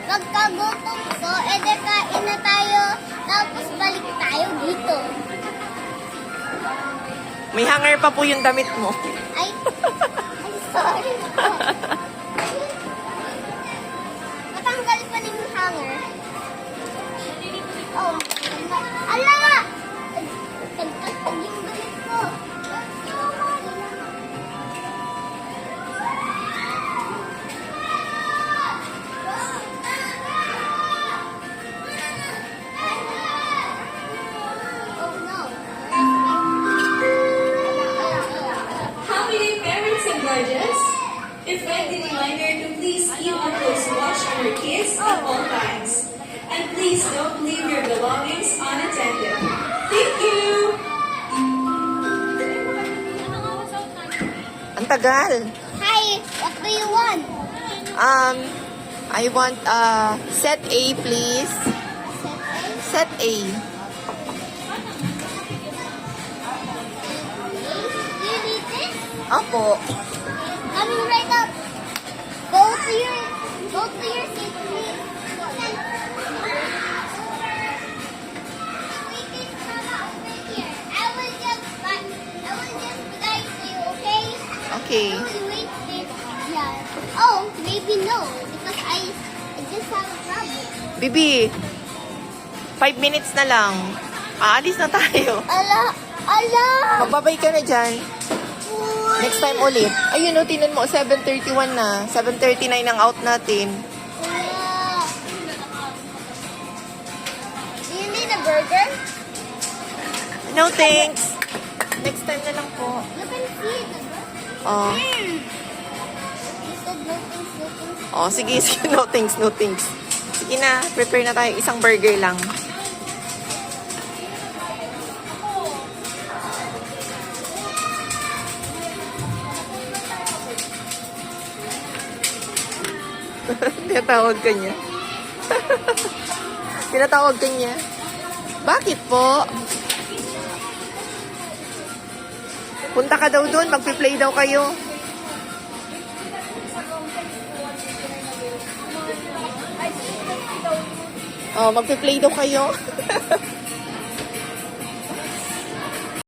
Pagkagutom ko, edi kain na tayo, tapos balik tayo dito. May hanger pa po yung damit mo. Ay, sorry. Matanggal pa rin yung hanger. Oh, ala nga! Tagtagtag yung damit ko. Oh no. Happy parents and guardians. A friendly reminder to please keep a close watch on your kids at all times. And please don't leave your belongings unattended. Thank you! Ang tagal. Hi, what do you want? I want set A, please. Set A. Do you need this? Opo. Coming right up. Go to your seat, please. We can come over here. I will just guide you, okay? Okay. Wait, yeah. Oh, maybe no, because I just have a problem. Bibi, 5 minutes na lang. Aalis na tayo. Ala! Magbabay ka na dyan. Next time ulit. Ayun, tinan mo, 7:31 na. 7:39 ang out natin. Ala! Do you need a burger? No, thanks. Next time na lang po. You can see it. Oh, You said no thanks, no thanks. oh sige, sige. No thanks, no thanks. Sige na, prepare na tayo. Isang burger lang. Tinatawag ka niya. Tinatawag ka niya. Bakit po? Punta ka daw doon, magpi-play daw kayo. Oh, magpi-play daw kayo.